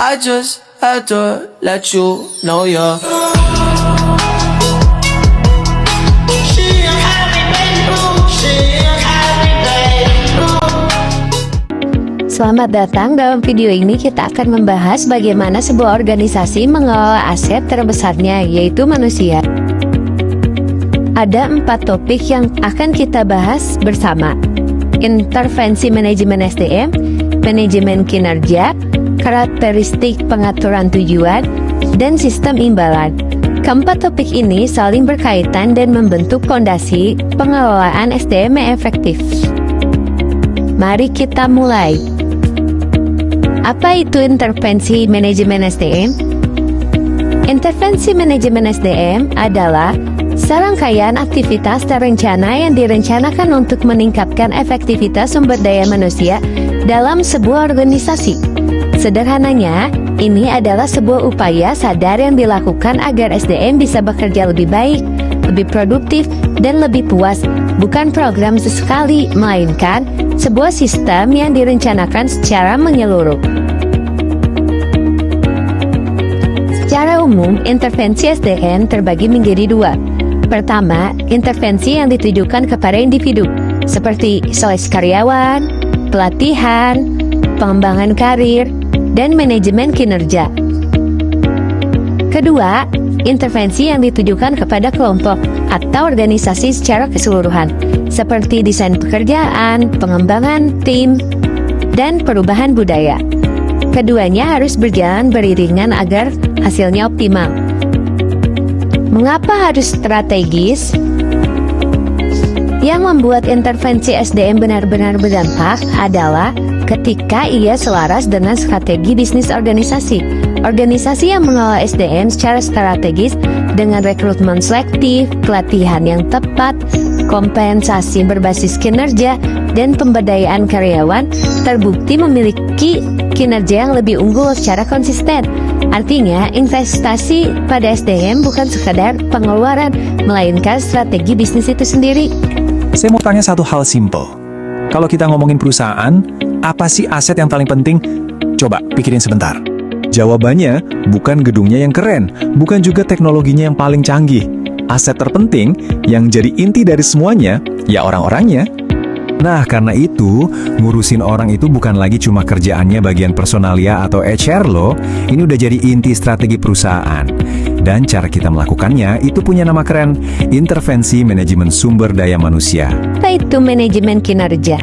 I just had to let you know you're. Selamat datang. Dalam video ini kita akan membahas bagaimana sebuah organisasi mengelola aset terbesarnya, yaitu manusia. Ada 4 topik yang akan kita bahas bersama: intervensi manajemen SDM, manajemen kinerja, karakteristik pengaturan tujuan, dan sistem imbalan. Keempat topik ini saling berkaitan dan membentuk fondasi pengelolaan SDM yang efektif. Mari kita mulai. Apa itu intervensi manajemen SDM? Intervensi manajemen SDM adalah serangkaian aktivitas terencana yang direncanakan untuk meningkatkan efektivitas sumber daya manusia dalam sebuah organisasi. Sederhananya, ini adalah sebuah upaya sadar yang dilakukan agar SDM bisa bekerja lebih baik, lebih produktif, dan lebih puas. Bukan program sesekali, melainkan sebuah sistem yang direncanakan secara menyeluruh. Secara umum, intervensi SDM terbagi menjadi 2. Pertama, intervensi yang ditujukan kepada individu, seperti seleksi karyawan, pelatihan, pengembangan karir, dan manajemen kinerja. Kedua, intervensi yang ditujukan kepada kelompok atau organisasi secara keseluruhan, seperti desain pekerjaan, pengembangan tim, dan perubahan budaya. Keduanya harus berjalan beriringan agar hasilnya optimal. Mengapa harus strategis? Yang membuat intervensi SDM benar-benar berdampak adalah ketika ia selaras dengan strategi bisnis organisasi. Organisasi yang mengelola SDM secara strategis dengan rekrutmen selektif, pelatihan yang tepat, kompensasi berbasis kinerja, dan pemberdayaan karyawan terbukti memiliki kinerja yang lebih unggul secara konsisten. Artinya, investasi pada SDM bukan sekadar pengeluaran, melainkan strategi bisnis itu sendiri. Saya mau tanya satu hal simple. Kalau kita ngomongin perusahaan, apa sih aset yang paling penting? Coba pikirin sebentar. Jawabannya bukan gedungnya yang keren, bukan juga teknologinya yang paling canggih. Aset terpenting yang jadi inti dari semuanya, ya orang-orangnya. Nah, karena itu, ngurusin orang itu bukan lagi cuma kerjaannya bagian personalia atau HR loh. Ini udah jadi inti strategi perusahaan. Dan cara kita melakukannya itu punya nama keren, intervensi manajemen sumber daya manusia. Apa itu manajemen kinerja?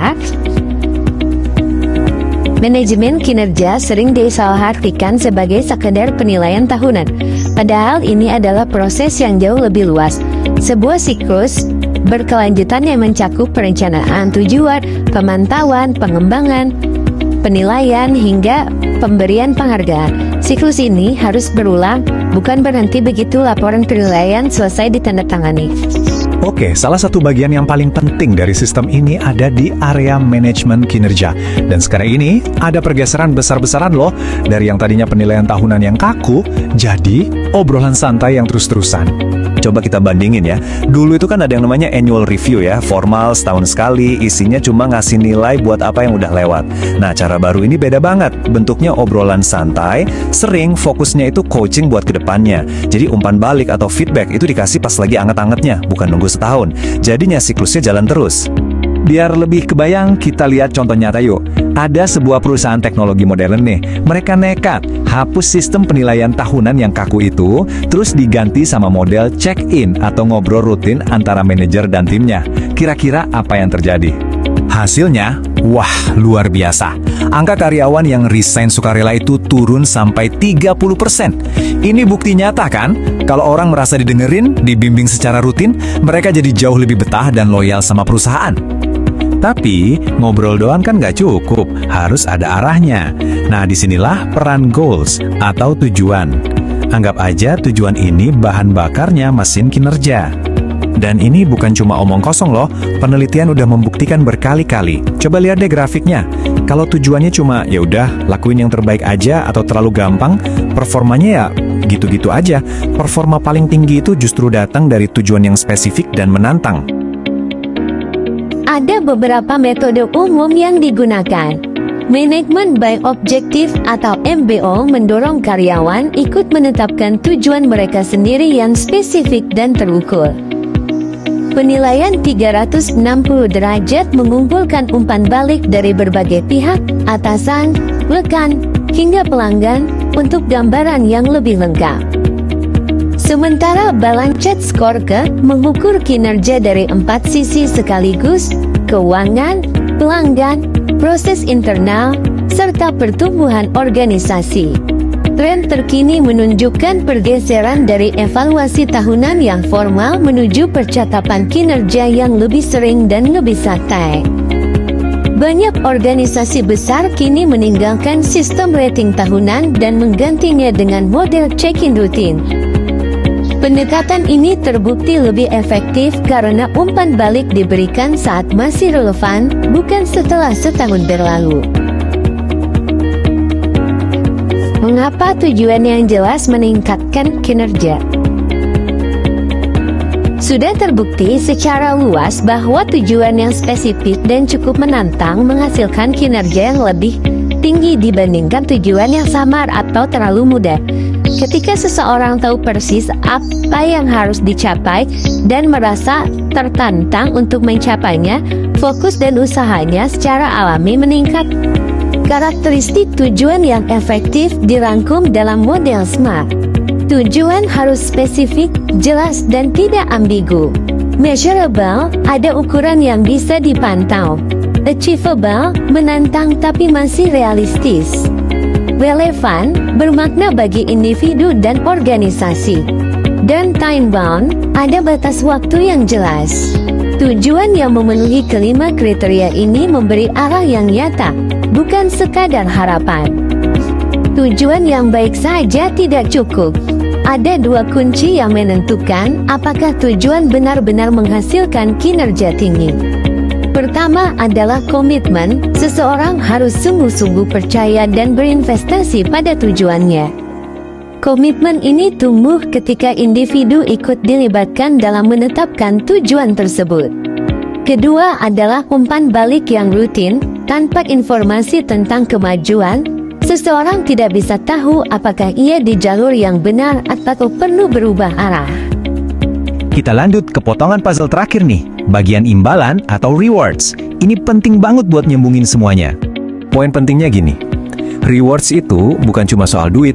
Manajemen kinerja sering disalahartikan sebagai sekedar penilaian tahunan. Padahal ini adalah proses yang jauh lebih luas. Sebuah siklus berkelanjutan yang mencakup perencanaan tujuan, pemantauan, pengembangan, penilaian, hingga pemberian penghargaan. Siklus ini harus berulang, bukan berhenti begitu laporan penilaian selesai ditandatangani. Oke, salah satu bagian yang paling penting dari sistem ini ada di area manajemen kinerja. Dan sekarang ini ada pergeseran besar-besaran loh, dari yang tadinya penilaian tahunan yang kaku, jadi obrolan santai yang terus-terusan. Coba kita bandingin ya. Dulu itu kan ada yang namanya annual review ya, formal setahun sekali, isinya cuma ngasih nilai buat apa yang udah lewat. Nah, cara baru ini beda banget. Bentuknya obrolan santai, sering fokusnya itu coaching buat kedepannya. Jadi umpan balik atau feedback itu dikasih pas lagi anget-angetnya, bukan nunggu setahun. Jadinya siklusnya jalan terus. Biar lebih kebayang, kita lihat contoh nyata yuk. Ada sebuah perusahaan teknologi modern nih. Mereka nekat hapus sistem penilaian tahunan yang kaku itu, terus diganti sama model check-in atau ngobrol rutin antara manajer dan timnya. Kira-kira apa yang terjadi? Hasilnya, wah, luar biasa. Angka karyawan yang resign sukarela itu turun sampai 30%. Ini bukti nyata kan? Kalau orang merasa didengerin, dibimbing secara rutin, mereka jadi jauh lebih betah dan loyal sama perusahaan. Tapi, ngobrol doang kan nggak cukup, harus ada arahnya. Nah, disinilah peran goals atau tujuan. Anggap aja tujuan ini bahan bakarnya mesin kinerja. Dan ini bukan cuma omong kosong loh, penelitian udah membuktikan berkali-kali. Coba lihat deh grafiknya. Kalau tujuannya cuma, ya udah lakuin yang terbaik aja atau terlalu gampang, performanya ya gitu-gitu aja. Performa paling tinggi itu justru datang dari tujuan yang spesifik dan menantang. Ada beberapa metode umum yang digunakan. Manajemen by Objective atau MBO mendorong karyawan ikut menetapkan tujuan mereka sendiri yang spesifik dan terukur. Penilaian 360 derajat mengumpulkan umpan balik dari berbagai pihak, atasan, rekan, hingga pelanggan untuk gambaran yang lebih lengkap. Sementara Balanced Scorecard mengukur kinerja dari 4 sisi sekaligus: keuangan, pelanggan, proses internal, serta pertumbuhan organisasi. Tren terkini menunjukkan pergeseran dari evaluasi tahunan yang formal menuju percakapan kinerja yang lebih sering dan lebih santai. Banyak organisasi besar kini meninggalkan sistem rating tahunan dan menggantinya dengan model check-in rutin. Pendekatan ini terbukti lebih efektif karena umpan balik diberikan saat masih relevan, bukan setelah setahun berlalu. Mengapa tujuan yang jelas meningkatkan kinerja? Sudah terbukti secara luas bahwa tujuan yang spesifik dan cukup menantang menghasilkan kinerja yang lebih tinggi dibandingkan tujuan yang samar atau terlalu mudah. Ketika seseorang tahu persis apa yang harus dicapai dan merasa tertantang untuk mencapainya, fokus dan usahanya secara alami meningkat. Karakteristik tujuan yang efektif dirangkum dalam model SMART. Tujuan harus spesifik, jelas, dan tidak ambigu. Measurable, ada ukuran yang bisa dipantau. Achievable, menantang tapi masih realistis. Relevan, bermakna bagi individu dan organisasi. Dan time-bound, ada batas waktu yang jelas. Tujuan yang memenuhi kelima kriteria ini memberi arah yang nyata, bukan sekadar harapan. Tujuan yang baik saja tidak cukup. Ada 2 kunci yang menentukan apakah tujuan benar-benar menghasilkan kinerja tinggi. Pertama adalah komitmen. Seseorang harus sungguh-sungguh percaya dan berinvestasi pada tujuannya. Komitmen ini tumbuh ketika individu ikut dilibatkan dalam menetapkan tujuan tersebut. Kedua adalah umpan balik yang rutin. Tanpa informasi tentang kemajuan, seseorang tidak bisa tahu apakah ia di jalur yang benar atau perlu berubah arah. Kita lanjut ke potongan puzzle terakhir nih, bagian imbalan atau rewards. Ini penting banget buat nyambungin semuanya. Poin pentingnya gini, rewards itu bukan cuma soal duit.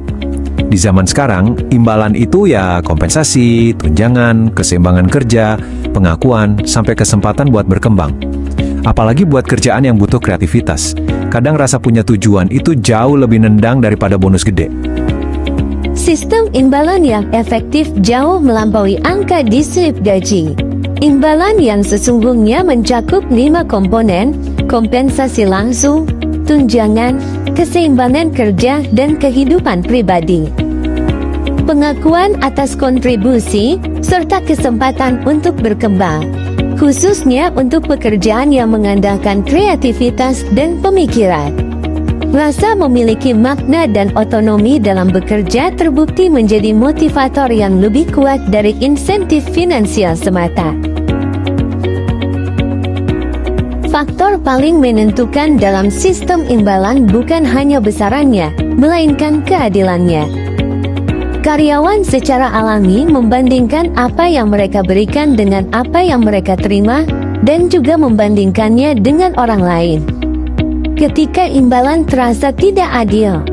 Di zaman sekarang, imbalan itu ya kompensasi, tunjangan, keseimbangan kerja, pengakuan, sampai kesempatan buat berkembang. Apalagi buat kerjaan yang butuh kreativitas. Kadang rasa punya tujuan itu jauh lebih nendang daripada bonus gede. Sistem imbalan yang efektif jauh melampaui angka di slip gaji. Imbalan yang sesungguhnya mencakup 5 komponen: kompensasi langsung, tunjangan, keseimbangan kerja, dan kehidupan pribadi. Pengakuan atas kontribusi, serta kesempatan untuk berkembang. Khususnya untuk pekerjaan yang mengandalkan kreativitas dan pemikiran. Rasa memiliki makna dan otonomi dalam bekerja terbukti menjadi motivator yang lebih kuat dari insentif finansial semata. Faktor paling menentukan dalam sistem imbalan bukan hanya besarannya, melainkan keadilannya. Karyawan secara alami membandingkan apa yang mereka berikan dengan apa yang mereka terima, dan juga membandingkannya dengan orang lain. Ketika imbalan terasa tidak adil,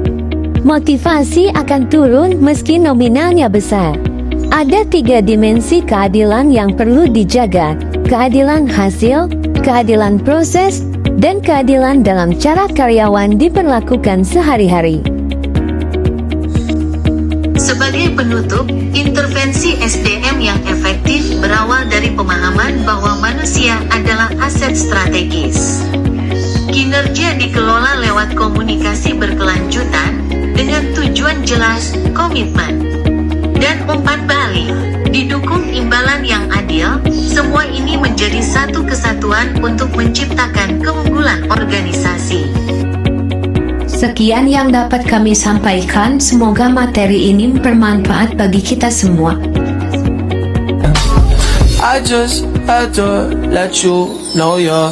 motivasi akan turun meski nominalnya besar. Ada 3 dimensi keadilan yang perlu dijaga: keadilan hasil, keadilan proses, dan keadilan dalam cara karyawan diperlakukan sehari-hari. Sebagai penutup, intervensi SDM yang efektif berawal dari pemahaman bahwa manusia adalah aset strategis. Kinerja dikelola lewat komunikasi berkelanjutan, dengan tujuan jelas, komitmen, dan umpan balik. Didukung imbalan yang adil, semua ini menjadi satu kesatuan untuk menciptakan keunggulan organisasi. Sekian yang dapat kami sampaikan, semoga materi ini bermanfaat bagi kita semua. I just had to let you know you're